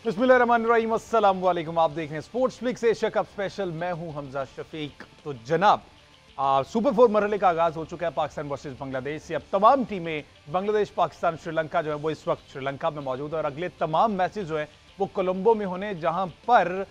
बिस्मिल्लाहिर्रहमानिर्रहीम, अस्सलाम वालेकुम। आप देख रहे हैं sports flix Asia cup special. मैं हूं हमजा शफीक। तो जनाब, सुपर 4 मरहले का आगाज हो चुका है पाकिस्तान वर्सेस बांग्लादेश से। अब तमाम टीमें बांग्लादेश, पाकिस्तान, श्रीलंका जो है वो इस वक्त श्रीलंका में मौजूद है और अगले तमाम मैचेस जो है वो कोलंबो में होने, जहां पर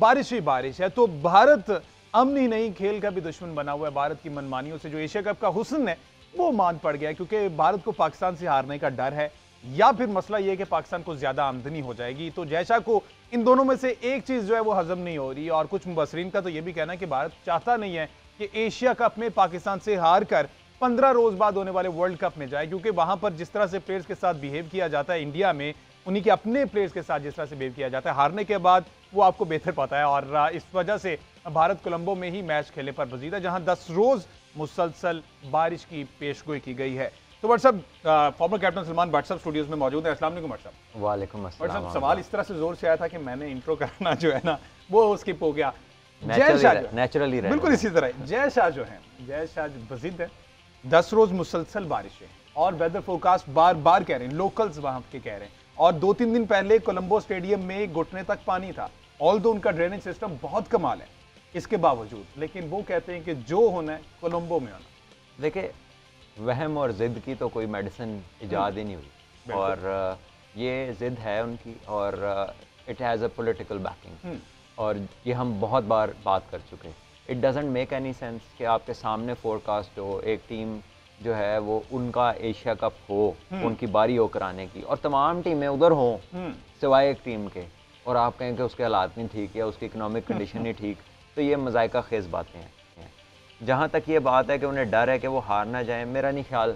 बारिश ही बारिश है। तो भारत अमन ही नहीं, खेल का भी दुश्मन बना हुआ है। भारत की मनमानियों से जो एशिया कप का हुस्न है वो मान पड़ गया है, क्योंकि भारत को पाकिस्तान से हारने का डर है, या फिर मसला यह है कि पाकिस्तान को ज्यादा आमदनी हो जाएगी। तो जैशा को इन दोनों में से एक चीज जो है वो हजम नहीं हो रही। और कुछ मुबसरीन का तो यह भी कहना है कि भारत चाहता नहीं है कि एशिया कप में पाकिस्तान से हार कर 15 रोज बाद होने वाले वर्ल्ड कप में जाए, क्योंकि वहां पर जिस तरह से प्लेयर्स के साथ बिहेव किया जाता है इंडिया में, उन्हीं के अपने प्लेयर्स के साथ जिस तरह से बिहेव किया जाता है हारने के बाद, वो आपको बेहतर पता है। और इस वजह से भारत कोलंबो में ही मैच खेलने पर वजीद है, जहां 10 रोज मुसलसल बारिश की पेशगोई की गई है। तो WhatsApp former captain Salman WhatsApp studios में मौजूद है। अस्सलाम वालेकुम व्हाट्सएप। वालेकुम अस्सलाम। व्हाट्सएप सवाल इस तरह से जोर से आया था कि मैंने इंट्रो करना जो है ना वो स्किप हो गया। जय शाह नेचुरली बिल्कुल इसी तरह जय शाह जो है, जय शाह वजीद है। 10 रोज मुसलसल बारिश है और वेदर फोरकास्ट बार बार कह रहे हैं, लोकल्स वहां के कह रहे हैं। और 2-3 दिन पहले कोलंबो स्टेडियम में घुटने तक पानी था। ऑल्दो उनका ड्रेनेज सिस्टम बहुत कमाल है इसके बावजूद, लेकिन वो कहते हैं कि जो होना है कोलंबो में होना। देखिए, वहम और जिद की तो कोई मेडिसिन इजाद ही नहीं हुई, और ये जिद है उनकी, और it has a political banking, और ये हम बहुत बार बात कर चुके हैं। It doesn't make any sense कि आपके सामने फोरकास्ट हो, एक टीम जो है वो उनका एशिया कप हो, उनकी बारी हो कराने की, और तमाम टीमें उधर हों सिवाय एक टीम के, और आप कहें कि उसके हालात नहीं ठीक या उसकी इकोनॉमिक कंडीशन नहीं ठीक। तो ये मज़ाइका खेज़ बातें हैं। जहाँ तक ये बात है कि उन्हें डर है कि वो हार ना जाए, मेरा नहीं ख्याल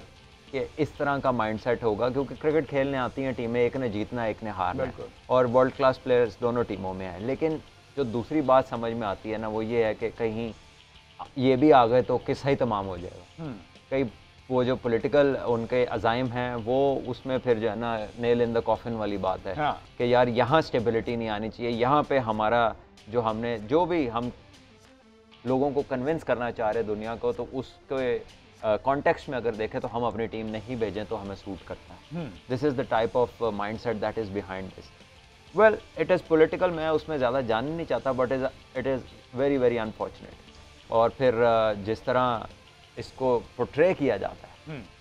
कि इस तरह का माइंडसेट होगा, क्योंकि क्रिकेट खेलने आती हैं टीमें, एक ने जीतना एक ने हारना है, और वर्ल्ड क्लास प्लेयर्स दोनों टीमों में हैं। लेकिन जो दूसरी बात समझ में आती है ना, वो ये है कि कहीं ये भी आ गए तो किस्सा ही तमाम हो जाएगा। कई वो जो पॉलिटिकल उनके अज़ाइम हैं वो उसमें फिर जो है ना नेल इन द कॉफिन वाली बात है। हाँ। कि यार यहाँ स्टेबिलिटी नहीं आनी चाहिए, यहाँ पे हमारा जो हमने जो भी हम लोगों को कन्विंस करना चाह रहे दुनिया को, तो उसके कॉन्टेक्स्ट में अगर देखें तो हम अपनी टीम नहीं भेजें तो हमें सूट करता है। This is the type of mindset that is behind this. Well, it is political, मैं उसमें ज़्यादा जानना नहीं चाहता, but it is very very unfortunate. और फिर जिस तरह इसको पोर्ट्रे किया जाता है,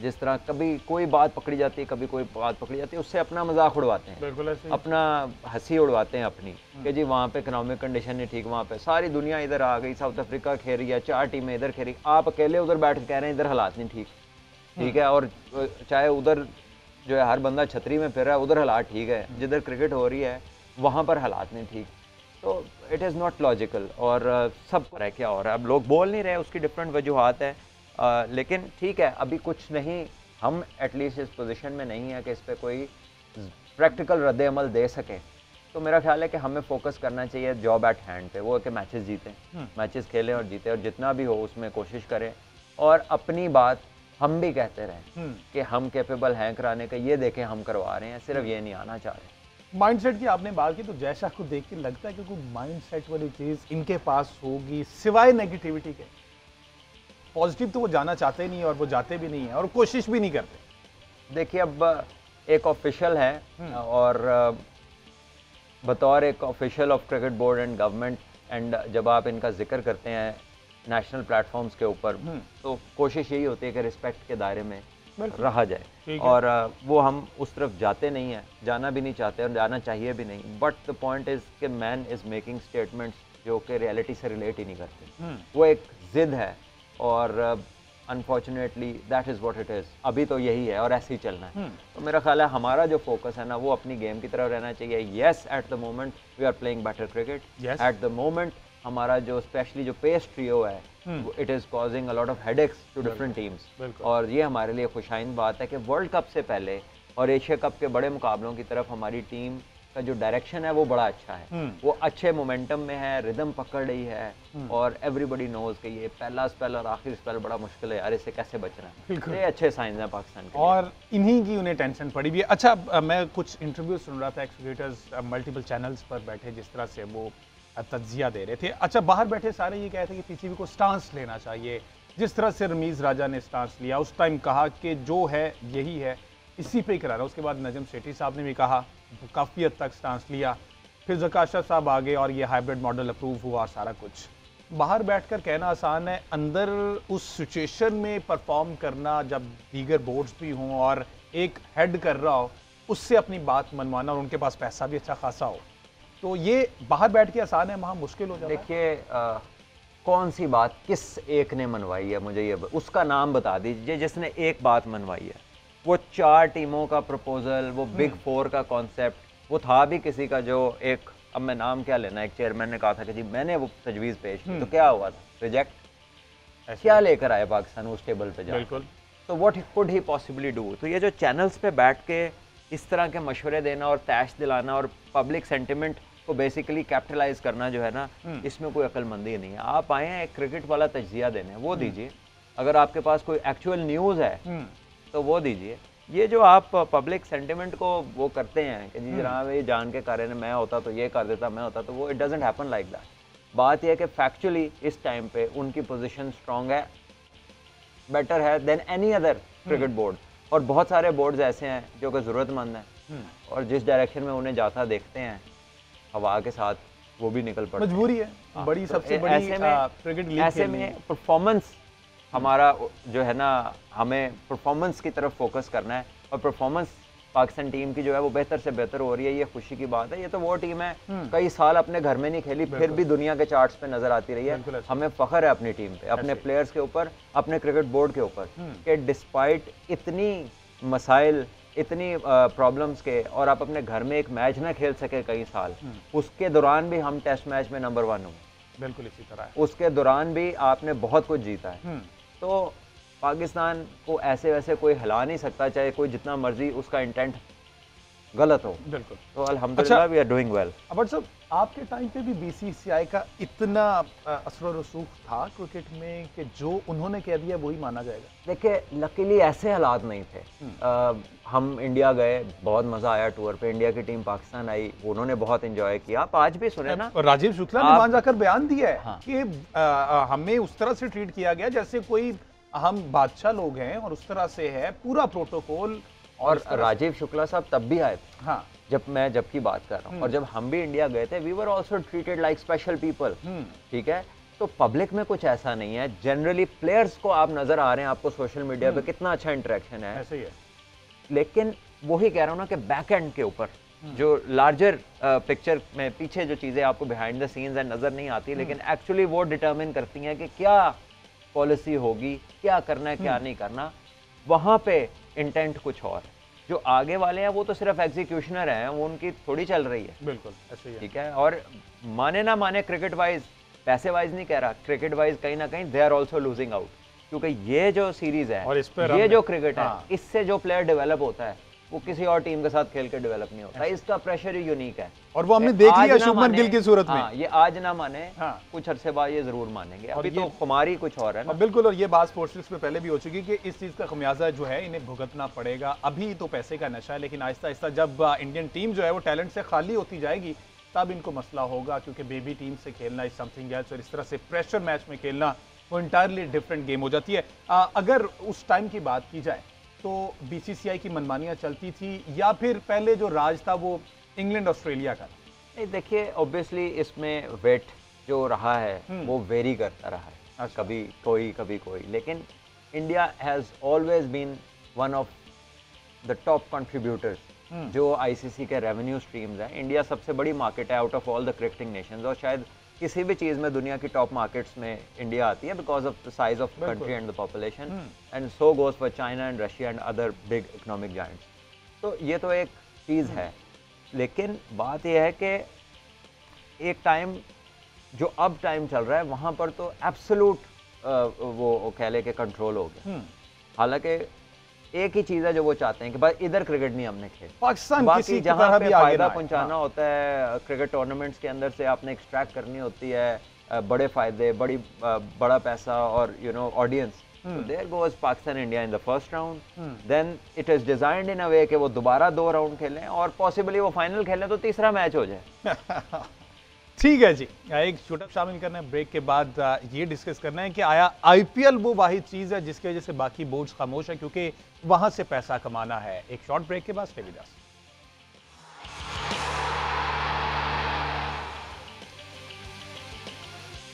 जिस तरह कभी कोई बात पकड़ी जाती है, कभी कोई बात पकड़ी जाती है, उससे अपना मजाक उड़वाते हैं, अपना हंसी उड़वाते हैं अपनी, कि जी वहाँ पे इकोनॉमिक कंडीशन नहीं ठीक, वहाँ पे सारी दुनिया इधर आ गई, साउथ अफ्रीका खेल रही है, 4 टीमें इधर खेल रही, आप अकेले उधर बैठ के कह रहे हैं इधर हालात नहीं ठीक। ठीक है, और चाहे उधर जो है हर बंदा छतरी में फिर रहा है, उधर हालात ठीक है, जिधर क्रिकेट हो रही है वहाँ पर हालात नहीं ठीक। तो इट इज़ नॉट लॉजिकल, और सब रह क्या हो रहा है, अब लोग बोल नहीं रहे, उसकी डिफरेंट वजूहात है। लेकिन ठीक है, अभी कुछ नहीं, हम एटलीस्ट इस पोजीशन में नहीं है कि इस पर कोई प्रैक्टिकल रद्द-ए-अमल दे सके। तो मेरा ख्याल है कि हमें फोकस करना चाहिए जॉब एट हैंड पे, वो है कि मैचेस जीतें, मैचेस खेलें और जीतें, और जितना भी हो उसमें कोशिश करें, और अपनी बात हम भी कहते रहें कि हम कैपेबल हैं कराने का, ये देखें हम करवा रहे हैं, सिर्फ ये नहीं आना चाह रहे। माइंडसेट की आपने बात की, तो जयशाह को देख के लगता है कि कोई माइंडसेट वाली चीज इनके पास होगी सिवाय नेगेटिविटी के। पॉजिटिव तो वो जाना चाहते नहीं है, और वो जाते भी नहीं है, और कोशिश भी नहीं करते। देखिए, अब एक ऑफिशियल है, और बतौर एक official of cricket board and government, and जब आप इनका जिक्र करते हैं नेशनल प्लेटफॉर्म्स के ऊपर, तो कोशिश यही होती है कि रिस्पेक्ट के दायरे में रहा जाए, और वो हम उस तरफ जाते नहीं हैं, जाना भी नहीं चाहते, और जाना चाहिए भी नहीं। बट द पॉइंट इज़ कि मैन इज़ मेकिंग स्टेटमेंट्स जो कि रियलिटी से रिलेट ही नहीं करते। वो एक जिद है, और unfortunately that is what it is. अभी तो यही है और ऐसे ही चलना है। तो मेरा ख्याल है हमारा जो फोकस है ना, वो अपनी गेम की तरफ रहना चाहिए। Yes, at the moment we are playing better cricket, at the moment हमारा जो स्पेशली जो पेस ट्रियो है, it is causing a lot of headaches to different teams, और ये हमारे लिए खुशाइन बात है कि वर्ल्ड कप से पहले और एशिया कप के बड़े मुकाबलों की तरफ हमारी टीम का जो डायरेक्शन है वो बड़ा अच्छा है, वो अच्छे मोमेंटम में है, रिदम पकड़ रही है, और एवरीबॉडी नोज कि ये पहला स्पेल और आखिरी स्पेल बड़ा मुश्किल है यार, इससे कैसे बचना है। ये अच्छे साइंस हैं पाकिस्तान के, और इन्हीं की उन्हें टेंशन पड़ी भी है। अच्छा, मैं कुछ इंटरव्यू सुन रहा था, क्रिकेटर्स मल्टीपल चैनल्स पर बैठे जिस तरह से वो तज्जिया दे रहे थे। अच्छा, बाहर बैठे सारे ये कहते हैं कि पीसीबी को स्टांस लेना चाहिए, जिस तरह से रमीज राजा ने स्टांस लिया, उस टाइम कहा कि जो है यही है, इसी पे ही कराना। उसके बाद नजम सेठी साहब ने भी कहा, काफ़ी हद तक स्टांस लिया, फिर ज़काशा साहब आ गए और ये हाइब्रिड मॉडल अप्रूव हुआ और सारा कुछ। बाहर बैठकर कहना आसान है, अंदर उस सिचुएशन में परफॉर्म करना जब दीगर बोर्ड्स भी हों और एक हेड कर रहा हो, उससे अपनी बात मनवाना और उनके पास पैसा भी अच्छा खासा हो, तो ये बाहर बैठ के आसान है, वहाँ मुश्किल हो जाता है। देखिए कौन सी बात किस एक ने मनवाई है, मुझे ये उसका नाम बता दीजिए जिसने एक बात मनवाई है। वो 4 टीमों का प्रपोजल, वो बिग 4 का कॉन्सेप्ट, वो था भी किसी का जो एक, अब मैं नाम क्या लेना, एक चेयरमैन ने कहा था कि जी मैंने वो तजवीज़ पेश की, तो क्या हुआ था? रिजेक्ट। क्या लेकर आए पाकिस्तान उस टेबल पे जा? बिल्कुल। तो what could he possibly do? तो ये जो चैनल्स पे बैठ के इस तरह के मशवरे देना और तैश दिलाना और पब्लिक सेंटिमेंट को बेसिकली कैपिटलाइज करना जो है ना, इसमें कोई अक्लमंदी नहीं है। आप आए हैं एक क्रिकेट वाला तज्जिया देने, वो दीजिए। अगर आपके पास कोई एक्चुअल न्यूज़ है तो वो दीजिए। ये जो आप पब्लिक सेंटिमेंट को वो करते हैं कि जी जनाब ये जान के कर रहे हैं, मैं होता तो ये कर देता, मैं होता तो वो, it doesn't happen like that. बात यह है कि फैक्चुअली इस टाइम पे उनकी पोजीशन स्ट्रांग है, बेटर है than any other cricket board. और बहुत सारे बोर्ड्स ऐसे हैं जो कि ज़रूरतमंद हैं और जिस डायरेक्शन में उन्हें जाता देखते हैं हवा के साथ, वो भी निकल पड़ते हैं। मजबूरी है, बड़ी तो सबसे बड़ी क्रिकेट लीग ऐसे में परफॉर्मेंस हमारा जो है ना, हमें परफॉर्मेंस की तरफ फोकस करना है और परफॉर्मेंस पाकिस्तान टीम की जो है वो बेहतर से बेहतर हो रही है। ये खुशी की बात है। ये तो वो टीम है कई साल अपने घर में नहीं खेली, फिर भी दुनिया के चार्ट्स पे नजर आती रही है। हमें फख्र है अपनी टीम पे, अपने प्लेयर्स के ऊपर, अपने क्रिकेट बोर्ड के ऊपर कि डिस्पाइट इतनी मसाइल, इतनी प्रॉब्लम्स के, और आप अपने घर में एक मैच ना खेल सके कई साल, उसके दौरान भी हम टेस्ट मैच में नंबर 1 हुए। बिल्कुल इसी तरह है। उसके दौरान भी आपने बहुत कुछ जीता है। तो पाकिस्तान को ऐसे वैसे कोई हिला नहीं सकता, चाहे कोई जितना मर्जी उसका इंटेंट गलत हो। बिल्कुल। तो अल्हम्दुलिल्लाह we are doing well. But साहब आपके टाइम पे भी बीसीसीआई का इतना असर और रसूख था क्रिकेट में कि जो उन्होंने कह दिया वही माना जाएगा? देखिए लकीली ऐसे हालात नहीं थे। हम इंडिया गए, बहुत मजा आया टूर पे, इंडिया की टीम पाकिस्तान आई, उन्होंने बहुत एंजॉय किया। आप आज भी सुने ना, राजीव शुक्ला ने वहां जाकर बयान दिया है कि हमें उस तरह से ट्रीट किया गया जैसे कोई हम बादशाह लोग हैं और उस तरह से है पूरा प्रोटोकॉल। और राजीव शुक्ला साहब तब भी आए थे। हाँ, जब की बात कर रहा हूँ, और जब हम भी इंडिया गए थे, we were also treated like special people. ठीक है, तो पब्लिक में कुछ ऐसा नहीं है। जनरली प्लेयर्स को आप नजर आ रहे हैं, आपको सोशल मीडिया पे कितना अच्छा इंटरेक्शन है, ऐसे ही है। लेकिन वही कह रहा हूँ ना कि बैक एंड के ऊपर जो लार्जर पिक्चर में पीछे जो चीजें आपको बिहाइंड द सीन्स है नजर नहीं आती, लेकिन एक्चुअली वो डिटरमिन करती हैं कि क्या पॉलिसी होगी, क्या करना है, क्या नहीं करना। वहां पे इंटेंट कुछ और है। जो आगे वाले हैं वो तो सिर्फ एग्जीक्यूशनर हैं, वो उनकी थोड़ी चल रही है। बिल्कुल ऐसे ही है। ठीक है, और माने ना माने क्रिकेट वाइज, पैसे वाइज नहीं कह रहा, क्रिकेट वाइज कहीं ना कहीं they are also losing out, क्योंकि ये जो सीरीज है और इस पर ये जो क्रिकेट है, इससे जो प्लेयर डेवलप होता है वो किसी और टीम के साथ खेल के डेवलप नहीं होता। इसका प्रेशर ही यूनिक है, और वो हमने देख लिया शुभमन गिल की सूरत में। ये आज ना माने, कुछ अरसे बाद ये जरूर मानेंगे। अभी तो कुमारी कुछ और है ना। बिल्कुल, और ये बात स्पोर्ट्स में पहले भी हो चुकी कि इस चीज का खमियाजा जो है इन्हें भुगतना पड़ेगा। अभी तो पैसे का नशा है, लेकिन आहिस्ता आहिस्ता जब इंडियन टीम जो है वो टैलेंट से खाली होती जाएगी तब इनको मसला होगा, क्योंकि बेबी टीम से खेलना इज समथिंग एल्स, और इस तरह से प्रेशर मैच में खेलना वो इंटायरली डिफरेंट गेम हो जाती है। अगर उस टाइम की बात की जाए तो बीसीसीआई की मनमानियां चलती थी या फिर पहले जो राज था वो इंग्लैंड ऑस्ट्रेलिया का? नहीं, देखिए ऑब्वियसली इसमें वेट जो रहा है वो वेरी करता रहा है। अच्छा। कभी कोई, लेकिन India has always been one of the top contributors जो आईसीसी के रेवेन्यू स्ट्रीम्स हैं। इंडिया सबसे बड़ी मार्केट है out of all the cricketing nations, और शायद किसी भी चीज़ में दुनिया की टॉप मार्केट्स में इंडिया आती है because of the size of the country and the population, and so goes for China and Russia and other big economic giants. तो ये तो एक चीज़ है, लेकिन बात यह है कि एक टाइम जो अब टाइम चल रहा है वहाँ पर तो एब्सोल्यूट वो कह ले के कंट्रोल हो गया। हालांकि एक ही चीज़ है जो वो चाहते हैं कि भाई इधर क्रिकेट नहीं हमने खेल, पाकिस्तान बाकी जहाँ पे फायदा पहुंचाना होता है क्रिकेट टूर्नामेंट्स के अंदर से आपने एक्सट्रैक्ट करनी होती है बड़े फायदे, बड़ा पैसा और you know audience. There goes Pakistan India in the first round, then it is designed in a way कि वो दोबारा 2 राउंड खेलें और पॉसिबली वो फाइनल खेलें तो तीसरा मैच हो जाए। ठीक है जी, एक छोटा शामिल करना है ब्रेक के बाद। ये डिस्कस करना है कि आया आईपीएल वो वाहिद चीज है जिसकी वजह से बाकी बोर्ड्स खामोश है, क्योंकि वहां से पैसा कमाना है। एक शॉर्ट ब्रेक के बाद stay with us.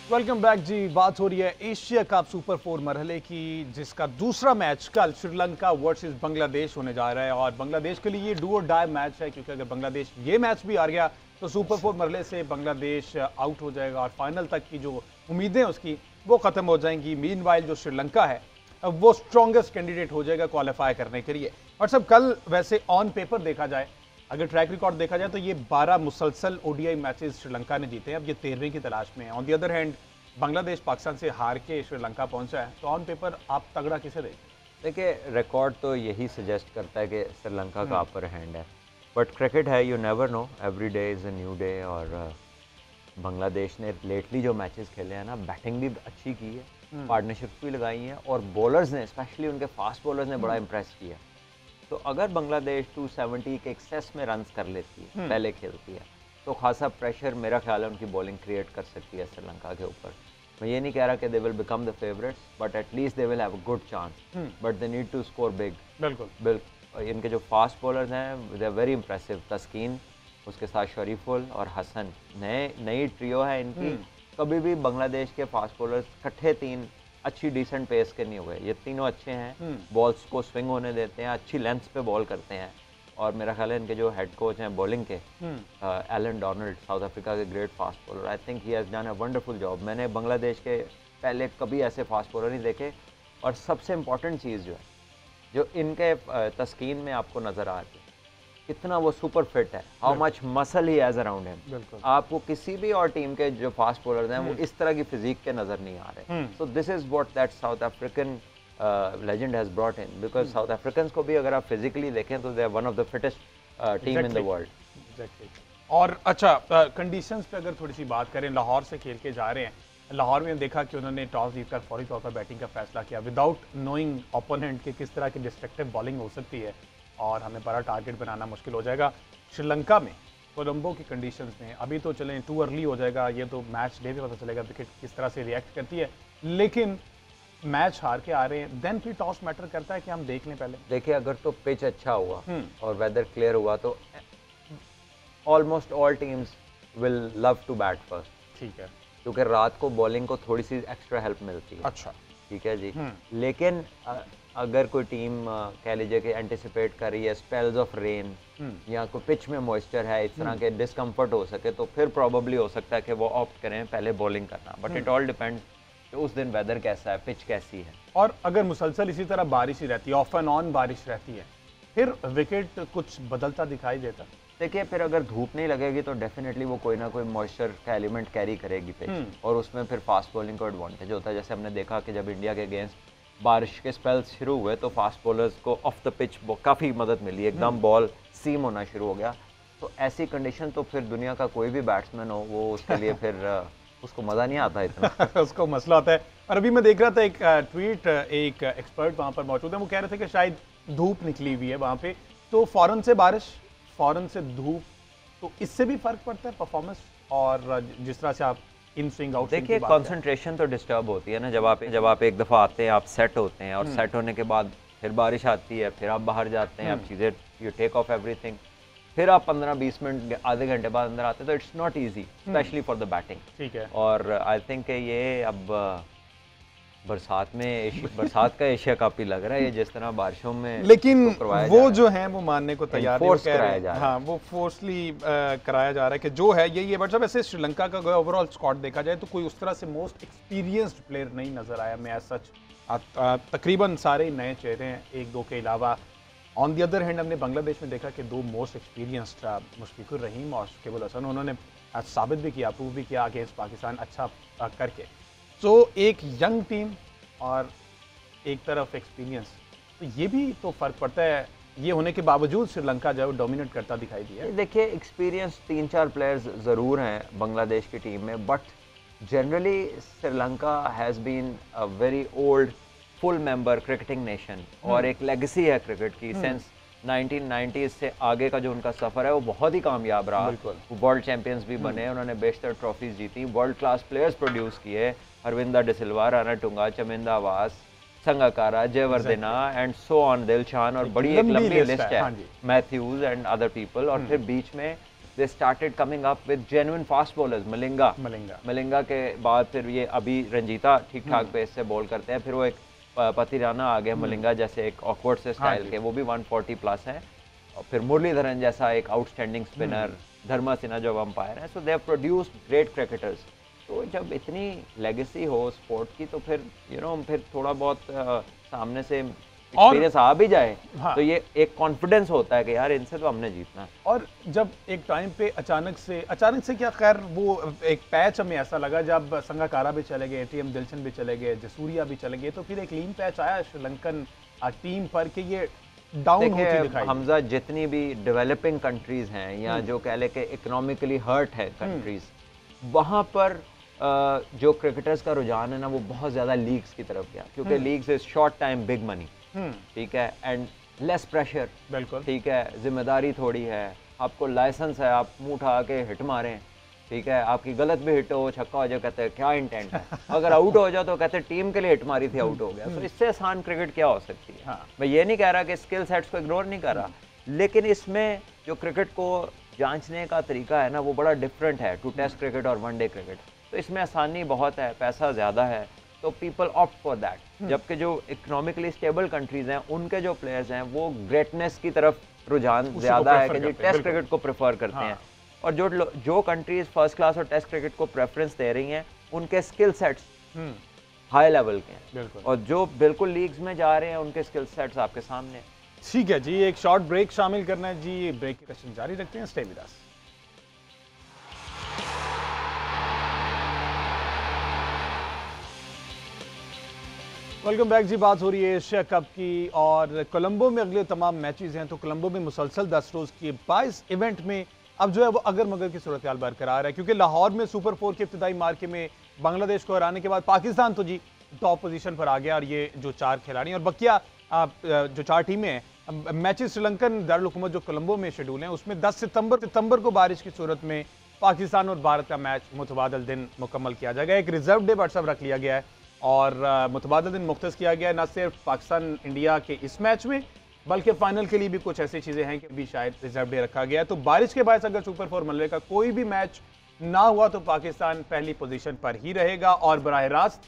Welcome back जी। बात हो रही है एशिया कप सुपर 4 मरहले की, जिसका दूसरा मैच कल श्रीलंका वर्सेस बांग्लादेश होने जा रहा है। और बांग्लादेश के लिए ये डू और डाई मैच है, क्योंकि अगर बांग्लादेश ये मैच भी हार गया तो सुपर 4 मरहले से बांग्लादेश आउट हो जाएगा और फाइनल तक की जो उम्मीदें उसकी वो खत्म हो जाएंगी। मीनवाइल जो श्रीलंका है अब वो स्ट्रॉन्गेस्ट कैंडिडेट हो जाएगा क्वालिफाई करने के लिए। और सब कल वैसे ऑन पेपर देखा जाए, अगर ट्रैक रिकॉर्ड देखा जाए तो ये 12 मुसलसल ओडीआई मैचेस श्रीलंका ने जीते हैं, अब ये 13वें की तलाश में है। On the other hand Bangladesh Pakistan से हार के श्रीलंका पहुंचा है, तो ऑन पेपर आप तगड़ा किसे देखते? देखिए, रिकॉर्ड तो यही सजेस्ट करता है कि श्रीलंका का अपर हैंड है, बट क्रिकेट है, you never know, every day is a new day. और बांग्लादेश ने लेटली जो मैचेस खेले हैं ना, बैटिंग भी अच्छी की है, पार्टनरशिप्स भी लगाई हैं, और बॉलर्स ने, स्पेशली उनके फास्ट बॉलर्स ने बड़ा इंप्रेस किया। तो अगर बांग्लादेश 270 के एक्सेस में रन्स कर लेती है, पहले खेलती है, तो खासा प्रेशर मेरा ख्याल है उनकी बॉलिंग क्रिएट कर सकती है श्रीलंका के ऊपर। मैं ये नहीं कह रहा कि they will become the favourites, but at least they will have a good chance, but they need to score big. बिल्कुल। इनके जो फास्ट बॉलर्स हैं they are very impressive. Taskin, उसके साथ शरीफुल और हसन, नई ट्रियो है इनकी। कभी भी बांग्लादेश के फास्ट बॉलर्स इकट्ठे तीन अच्छी डिसेंट पेस के नहीं हुए, ये तीनों अच्छे हैं, बॉल्स को स्विंग होने देते हैं, अच्छी लेंथ पे बॉल करते हैं। और मेरा ख्याल है इनके जो हेड कोच हैं बॉलिंग के, एलन डोनाल्ड, साउथ अफ्रीका के great fast bowler, I think he has done a wonderful job. मैंने बांग्लादेश के पहले कभी ऐसे फास्ट बॉलर नहीं देखे। और सबसे इम्पॉर्टेंट चीज़ जो है, जो इनके तस्कीन में आपको नज़र आ रही है, कितना वो सुपर फिट है, how much muscle he has around him. आपको किसी भी और टीम के जो फास्ट बॉलर्स हैं वो इस तरह की फिजिक के नज़र नहीं आ रहे। So this is what that south African legend has brought in, because South Africans को भी अगर आप फिजिकली देखें तो they are one of the fittest team in the world. Exactly. और अच्छा, कंडीशंस पे अगर थोड़ी सी बात करें, लाहौर से खेल के जा रहे हैं। लाहौर में देखा कि उन्होंने टॉस जीतकर फौरी तौर पर बैटिंग का फैसला किया, विदाउट नोइंग ओपोनेंट के किस तरह की डिस्ट्रक्टिव बॉलिंग हो सकती है और हमें बड़ा टारगेट बनाना मुश्किल हो जाएगा। श्रीलंका में कोलंबो की कंडीशंस में अभी तो चलें टू अर्ली हो जाएगा, ये तो मैच डे पे पता चलेगा विकेट किस तरह से रिएक्ट करती है, लेकिन मैच हार के आ रहे हैं, देन फिर टॉस मैटर करता है कि हम देख लें पहले। देखिए, अगर तो पिच अच्छा हुआ और वेदर क्लियर हुआ तो almost all teams will love to bat first. ठीक है, क्योंकि रात को बॉलिंग को थोड़ी सी एक्स्ट्रा हेल्प मिलती है। अच्छा, ठीक है जी। लेकिन अगर कोई टीम कह लीजिए कि एंटिसिपेट कर रही है स्पेल्स ऑफ रेन या कोई पिच में मॉइस्चर है, इस तरह के डिस्कम्फर्ट हो सके, तो फिर प्रॉबली हो सकता है कि वो ऑप्ट करें पहले बॉलिंग करना। बट इट ऑल डिपेंड्स कि उस दिन वेदर कैसा है, पिच कैसी है। और अगर मुसलसल इसी तरह बारिश ही रहती है, ऑफ एंड ऑन बारिश रहती है, फिर विकेट कुछ बदलता दिखाई देता। देखिए, फिर अगर धूप नहीं लगेगी तो डेफिनेटली वो कोई ना कोई मॉइस्चर का एलिमेंट कैरी करेगी पिच, और उसमें फिर फास्ट बॉलिंग को एडवांटेज होता है। जैसे हमने देखा कि जब इंडिया के अगेंस्ट बारिश के स्पेल्स शुरू हुए तो फास्ट बॉलर्स को ऑफ द पिच काफ़ी मदद मिली, एकदम बॉल सीम होना शुरू हो गया। तो ऐसी कंडीशन तो फिर दुनिया का कोई भी बैट्समैन हो, वो उसके लिए फिर उसको मज़ा नहीं आता इतना उसको मसला आता है। और अभी मैं देख रहा था एक ट्वीट, एक एक्सपर्ट वहाँ पर मौजूद है, वो कह रहे थे कि शायद धूप निकली हुई है वहाँ पे, तो फ़ौरन से बारिश, फ़ौरन से धूप, तो इससे भी फ़र्क पड़ता है परफॉर्मेंस और जिस तरह से आप इन स्विंग आउट। देखिए, कंसंट्रेशन तो डिस्टर्ब होती है ना, जब आप एक दफ़ा आते हैं, आप सेट होते हैं, और सेट होने के बाद फिर बारिश आती है, फिर आप बाहर जाते हैं, आप चीज़ें, यू टेक ऑफ एवरीथिंग, फिर आप 15-20 मिनट, आधे घंटे बाद अंदर आते हैं, तो it's not easy, specially for the batting. ठीक है। और आई थिंक ये अब बरसात का एशिया कप ही लग रहा है ये, जिस तरह बारिशों में। लेकिन वो जो है वो मानने को तैयार नहीं, कराया जा रहा है। हाँ, वो फोर्सली कराया जा रहा है कि जो है ये बट जब ऐसे श्रीलंका का ओवरऑल स्क्वाड देखा जाए तो कोई उस तरह से मोस्ट एक्सपीरियंस्ड प्लेयर नहीं नजर आया। मैं सच तकरीबन सारे नए चेहरे हैं, एक दो के अलावा। ऑन दी अदर हैंड हमने बांग्लादेश में देखा कि दो मोस्ट एक्सपीरियंस्ड मुशफिकुर रहीम और शकीबुल हसन, उन्होंने साबित भी किया, प्रूव भी किया अगेंस्ट पाकिस्तान अच्छा करके। तो एक यंग टीम और एक तरफ एक्सपीरियंस, तो ये भी तो फर्क पड़ता है। ये होने के बावजूद श्रीलंका जो है डोमिनेट करता दिखाई दिया। देखिए, एक्सपीरियंस 3-4 प्लेयर्स ज़रूर हैं बांग्लादेश की टीम में, but generally Sri Lanka has been a very old full member cricketing nation, और एक लेगेसी है क्रिकेट की सिंस 1990s से आगे का जो उनका सफ़र है वो बहुत ही कामयाब रहा। वो वर्ल्ड चैंपियंस भी बने, उन्होंने बेशतर ट्रॉफीज जीती, वर्ल्ड क्लास प्लेयर्स प्रोड्यूस किए, Aravinda De Silva, Ranatunga, Chaminda Vaas, Sangakkara, Jayawardene and so on, Dilshan, और बड़ी एक लंबी लिस्ट है, मैथ्यूज एंड अदर पीपल। और फिर बीच में they started coming up with genuine fast bowlers. Malinga के बाद फिर ये अभी रंजीता ठीक ठाक पेस से बॉल करते हैं, फिर वो एक पतिराना आ गया मलिंगा जैसे एक ऑकवर्ड से स्टाइल के, वो भी 140 प्लस है। और फिर मुरलीधरन जैसा एक आउटस्टैंडिंग स्पिनर, धर्मा सिन्हा जो अंपायर है, so they have produced great cricketers. तो जब इतनी लेगेसी हो स्पोर्ट की तो फिर फिर थोड़ा बहुत सामने से एक्सपीरियंस आ भी जाए, हाँ, तो ये एक कॉन्फिडेंस होता है कि यार इनसे तो हमने जीतना है। और जब एक टाइम पे अचानक से क्या, खैर वो एक पैच हमें ऐसा लगा जब संगाकारा भी चले गए, टीएम दिलशन भी चले गए, जसूरिया भी चले गए, तो फिर एक लीन पैच आया श्रीलंकन टीम पर कि ये डाउन होती दिखाई। हमजा जितनी भी डेवलपिंग कंट्रीज हैं या जो कह ले के इकोनॉमिकली हर्ट है कंट्रीज, वहाँ पर जो क्रिकेटर्स का रुझान है ना वो बहुत ज़्यादा लीग्स की तरफ गया, क्योंकि leagues is short time big money, ठीक है, एंड लेस प्रेशर, बिल्कुल ठीक है, जिम्मेदारी थोड़ी है, आपको लाइसेंस है, आप मुंह उठा के हिट मारें, ठीक है, आपकी गलत भी हिट हो, छक्का हो जाए, कहते हैं क्या इंटेंट है, अगर आउट हो जाए तो कहते हैं टीम के लिए हिट मारी थी, आउट हो गया। तो इससे आसान क्रिकेट क्या हो सकती है? हाँ। मैं ये नहीं कह रहा कि स्किल सेट्स को इग्नोर नहीं कर रहा, लेकिन इसमें जो क्रिकेट को जांचने का तरीका है ना वो बड़ा डिफरेंट है टू टेस्ट क्रिकेट और वनडे क्रिकेट। तो इसमें आसानी बहुत है, पैसा ज़्यादा है, तो पीपल ऑप्ट फॉर दैट। जबकि जो इकोनॉमिकली स्टेबल कंट्रीज हैं उनके जो प्लेयर्स हैं वो ग्रेटनेस की तरफ रुझान ज़्यादा है कि जो टेस्ट क्रिकेट को प्रेफर करते हैं। और जो कंट्रीज फर्स्ट क्लास और टेस्ट क्रिकेट को प्रेफरेंस दे रही हैं उनके स्किल सेट्स हाई लेवल के हैं, और जो बिल्कुल लीग्स में जा रहे हैं उनके स्किल सेट्स आपके सामने। ठीक है जी, एक शॉर्ट ब्रेक शामिल करना है जी, ब्रेक की क्वेश्चन जारी रखते हैं, stay with us. Welcome back जी। बात हो रही है एशिया कप की, और कोलंबो में अगले तमाम मैचेस हैं, तो कोलंबो में मुसलसल 10 रोज की 22 इवेंट में अब जो है वो अगर मगर की सूरत हाल बरकरार है, क्योंकि लाहौर में सुपर 4 के इब्तिदाई मार्के में बांग्लादेश को हराने के बाद पाकिस्तान तो जी टॉप पोजीशन पर आ गया, और ये जो 4 खिलाड़ी और बकिया जो 4 टीमें हैं, मैचेस श्रीलंकन दारुल हुकूमत जो कोलंबो में शेड्यूल हैं उसमें 10 सितंबर को बारिश की सूरत में पाकिस्तान और भारत का मैच मुतबादल दिन मुकम्मल किया जाएगा। एक रिजर्व डे व्हाट्सएप रख लिया गया है और मुतबादल दिन मुख्तस किया गया है, न सिर्फ पाकिस्तान इंडिया के इस मैच में बल्कि फाइनल के लिए भी कुछ ऐसी चीजें हैं कि भी शायद रिजर्व डे रखा गया है। तो बारिश के बाद अगर सुपर 4 मरहले का कोई भी मैच ना हुआ तो पाकिस्तान पहली पोजीशन पर ही रहेगा और बराह रास्त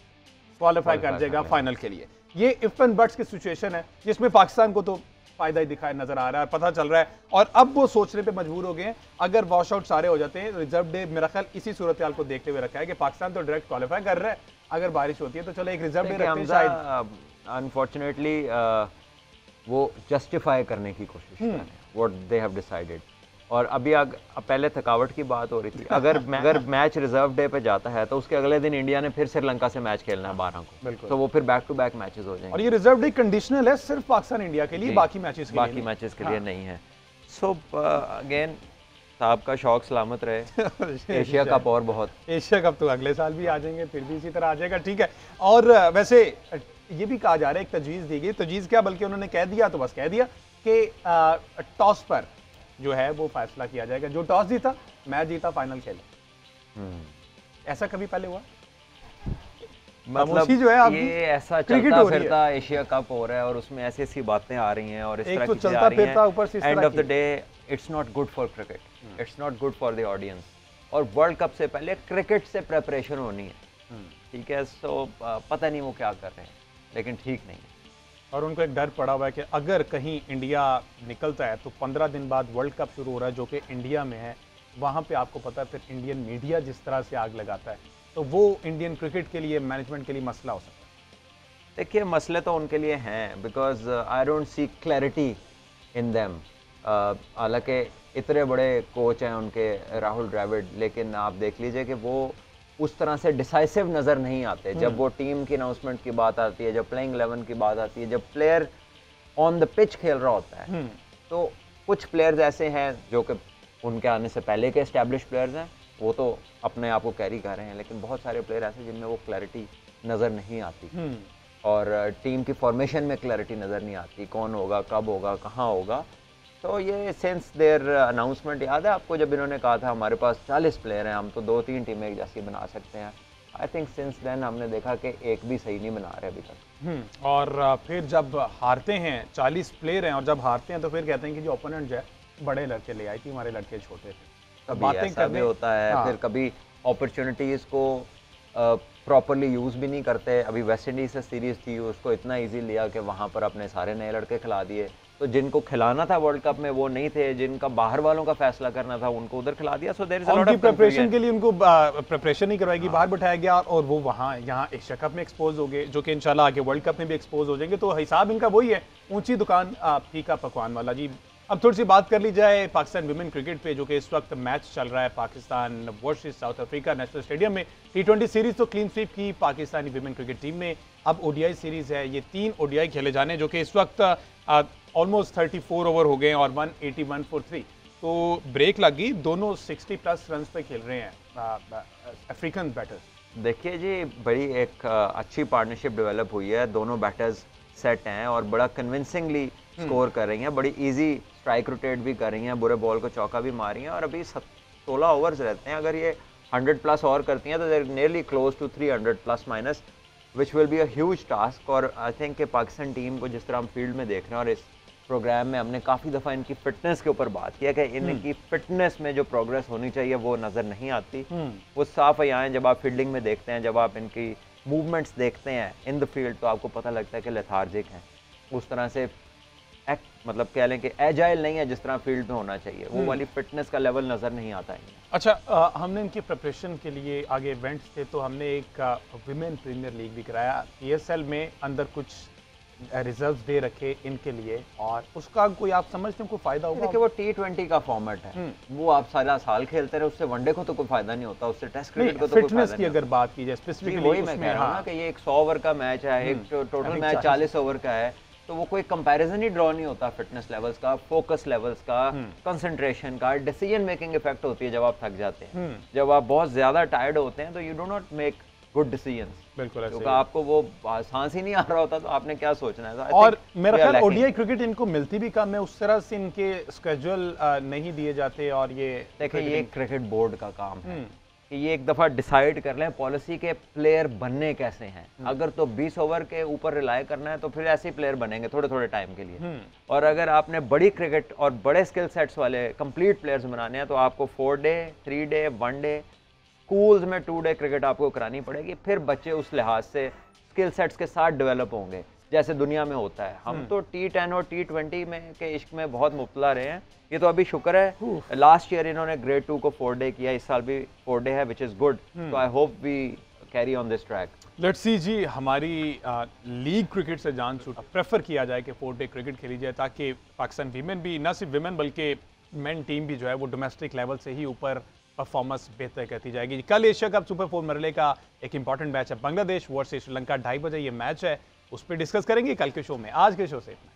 क्वालिफाई कर जाएगा फाइनल के लिए। ये इफ एंड बट्स की सिचुएशन है जिसमें पाकिस्तान को तो फायदा ही दिखाई नजर आ रहा है, पता चल रहा है, और अब वो सोचने पे मजबूर हो गए हैं अगर वॉश आउट सारे हो जाते हैं। रिजर्व डे मेरा ख्याल इसी सूरत हाल को देखते हुए रखा है कि पाकिस्तान तो डायरेक्ट क्वालिफाई कर रहा है, अगर बारिश होती है तो चलो एक रिजर्व डे रखते हैं। शायद अनफॉर्चुनेटली वो जस्टिफाई करने की कोशिश कर रहे हैं व्हाट दे हैव डिसाइडेड। और अभी पहले थकावट की बात हो रही थी, अगर मैच रिजर्व डे पे जाता है तो उसके अगले दिन इंडिया ने फिर श्रीलंका से मैच खेलना है 12 को, तो वो फिर बैक टू बैक मैचेस हो जाएंगे। और ये रिजर्व डे कंडीशनल है सिर्फ पाकिस्तान इंडिया के लिए, बाकी मैचेस के लिए नहीं है। सो अगेन साहब का शौक सलामत रहे। एशिया कप और बहुत, एशिया कप तो अगले साल भी आ जाएंगे, फिर भी इसी तरह आ जाएगा, ठीक है। और वैसे ये भी कहा जा रहा है, एक तजवीज़ दी गई, तजवीज़ क्या बल्कि उन्होंने कह दिया तो बस कह दिया कि टॉस पर जो है वो फैसला किया जाएगा, जो टॉस जीता मैच जीता फाइनल खेले। ऐसा कभी पहले हुआ? मतलब जो है ये ऐसा चलता फिरता एशिया कप हो रहा है और उसमें ऐसी ऐसी बातें आ रही हैं और इस तरह की चीजें आ रही हैं। End of the day it's not good for cricket, it's not good for the audience. और वर्ल्ड कप से पहले क्रिकेट से प्रेपरेशन होनी है, ठीक है। सो पता नहीं वो क्या कर रहे हैं, लेकिन ठीक नहीं है। और उनको एक डर पड़ा हुआ है कि अगर कहीं इंडिया निकलता है तो 15 दिन बाद वर्ल्ड कप शुरू हो रहा है जो कि इंडिया में है, वहाँ पे आपको पता है फिर इंडियन मीडिया जिस तरह से आग लगाता है तो वो इंडियन क्रिकेट के लिए, मैनेजमेंट के लिए मसला हो सकता है। देखिए मसले तो उनके लिए हैं, because I don't see clarity in them. हालांकि इतने बड़े कोच हैं उनके राहुल द्रविड़, लेकिन आप देख लीजिए कि वो उस तरह से डिसाइसिव नज़र नहीं आते जब वो टीम की अनाउंसमेंट की बात आती है, जब प्लेइंग 11 की बात आती है, जब प्लेयर ऑन द पिच खेल रहा होता है। तो कुछ प्लेयर्स ऐसे हैं जो कि उनके आने से पहले के एस्टैब्लिश प्लेयर्स हैं, वो तो अपने आप को कैरी कर रहे हैं, लेकिन बहुत सारे प्लेयर ऐसे जिनमें वो क्लैरिटी नज़र नहीं आती और टीम की फॉर्मेशन में क्लैरिटी नज़र नहीं आती, कौन होगा, कब होगा, कहाँ होगा। तो ये सिंस देयर अनाउंसमेंट, याद है आपको जब इन्होंने कहा था हमारे पास 40 प्लेयर हैं, हम तो 2-3 टीमें एक जैसी बना सकते हैं। आई थिंक सिंस देन हमने देखा कि एक भी सही नहीं बना रहे अभी तक। और फिर जब हारते हैं, 40 प्लेयर हैं और जब हारते हैं तो फिर कहते हैं कि जो ओपोनेंट जो है बड़े लड़के ले आई थी, हमारे लड़के छोटे थे। कभी बातें ऐसा भी करने होता है, हाँ। फिर कभी अपॉर्चुनिटीज़ को प्रॉपरली यूज़ भी नहीं करते। अभी वेस्ट इंडीज़ से सीरीज़ थी, उसको इतना ईज़ी लिया कि वहाँ पर अपने सारे नए लड़के खिला दिए। तो जिनको खिलाना था वर्ल्ड कप में वो नहीं थे, जिनका बाहर वालों का फैसला करना था उनको उधर खिला दिया। So there is a lot उनकी ऑफ प्रिपरेशन कंफ्यूजन। के लिए उनको प्रिपरेशन नहीं करवाई गई, बाहर बिठाया गया और वो वहाँ यहाँ एशिया कप में एक्सपोज हो गए, जो कि इंशाल्लाह आगे वर्ल्ड कप में भी एक्सपोज हो जाएंगे। तो हिसाब इनका वही है, ऊंची दुकान फीका पकवान वाला जी। अब थोड़ी सी बात कर ली जाए पाकिस्तान विमेन क्रिकेट पे, जो कि इस वक्त मैच चल रहा है Pakistan versus south Africa national stadium में। T20 सीरीज तो क्लीन स्वीप की पाकिस्तानी विमेन क्रिकेट टीम में। अब ओडीआई सीरीज है, ये 3 ओडीआई खेले जाने, जो कि इस वक्त ऑलमोस्ट 34 ओवर हो गए और 181 फॉर 3। तो ब्रेक लग गई, दोनों 60+ रन पे खेल रहे हैं अफ्रीकन बैटर्स। देखिए जी, बड़ी एक अच्छी पार्टनरशिप डेवलप हुई है, दोनों बैटर्स सेट हैं और बड़ा कन्विंसिंगली स्कोर कर रही हैं, बड़ी इजी स्ट्राइक रोटेट भी कर रही हैं, बुरे बॉल को चौका भी मार रही हैं। और अभी 16 ओवर्स रहते हैं, अगर ये 100+ और करती हैं तो there nearly close to 300+ minus, which will be a huge task. और आई थिंक कि पाकिस्तान टीम को जिस तरह हम फील्ड में देख रहे हैं, और इस प्रोग्राम में हमने काफ़ी दफ़ा इनकी फिटनेस के ऊपर बात किया कि इनकी फिटनेस में जो प्रोग्रेस होनी चाहिए वो नज़र नहीं आती। वो साफ यहाँ है, जब आप फील्डिंग में देखते हैं, जब आप इनकी मूवमेंट्स देखते हैं इन द फील्ड, तो आपको पता लगता है कि लेथार्जिक हैं, उस तरह से मतलब कह लें कि एजाइल नहीं है जिस तरह फील्ड में होना चाहिए, वो वाली फिटनेस का लेवल नज़र नहीं आता है। अच्छा, हमने इनकी प्रिपरेशन के लिए आगे इवेंट्स थे, तो हमने एक विमेन प्रीमियर लीग भी कराया PSL में, अंदर कुछ रिजर्व दे रखे इनके लिए, और उसका कोई आप समझते हैं कोई फायदा होगा? देखिए, वो T20 का फॉर्मेट है, वो आप सारा साल खेलते रहे, उससे वनडे को तो कोई फायदा नहीं होता, उससे टेस्ट क्रिकेट को तो कोई फायदा फिटनेस नहीं की अगर बात की जाए स्पेसिफिकली, वही मैं कह रहा हूँ ना कि ये एक 100 ओवर का मैच है, एक टोटल मैच 40 ओवर का है, तो वो कोई कंपैरिजन ही ड्रॉ नहीं होता फिटनेस लेवल्स का, फोकस लेवल्स का, कंसंट्रेशन का, डिसीजन मेकिंग इफेक्ट होती है जब आप थक जाते हैं, जब आप बहुत ज्यादा टायर्ड होते हैं तो you do not make good decisions. बिल्कुल ऐसे क्योंकि आपको वो सांस ही नहीं आ रहा होता तो आपने क्या सोचना है। और मेरा ख्याल ओडीआई क्रिकेट इनको मिलती भी कम है, उस तरह से इनके स्केड्यूल नहीं दिए जाते। और ये देखिए, ये क्रिकेट बोर्ड का काम है कि ये एक दफ़ा डिसाइड कर लें पॉलिसी के प्लेयर बनने कैसे हैं। अगर तो 20 ओवर के ऊपर रिलाय करना है तो फिर ऐसे ही प्लेयर बनेंगे थोड़े थोड़े टाइम के लिए, और अगर आपने बड़ी क्रिकेट और बड़े स्किल सेट्स वाले कंप्लीट प्लेयर्स बनाने हैं तो आपको 4 डे 3 डे 1 डे, स्कूल्स में 2 डे क्रिकेट आपको करानी पड़ेगी। फिर बच्चे उस लिहाज से स्किल सेट्स के साथ डेवलप होंगे जैसे दुनिया में होता है। हम तो T10 और T20 में के इश्क में बहुत मुब्तला रहे हैं, ये तो अभी शुक्र है लास्ट ईयर इन्होंने ग्रेड 2 को 4 डे किया, इस साल भी 4 डे है, विच इज़ गुड। तो I hope we carry on this track. Let's see जी, हमारी लीग क्रिकेट से जान छूट, प्रेफर किया जाए कि 4 डे क्रिकेट खेली जाए, ताकि पाकिस्तान वीमेन भी, न सिर्फ वीमेन बल्कि मेन टीम भी जो है वो डोमेस्टिक लेवल से ही ऊपर परफॉर्मेंस बेहतर करती जाएगी। कल एशिया कप सुपर 4 मरहले का एक इंपॉर्टेंट मैच है, बांग्लादेश वर्सेस श्रीलंका, 2:30 बजे ये मैच है, उस पर डिस्कस करेंगे कल के शो में। आज के शो से इतना।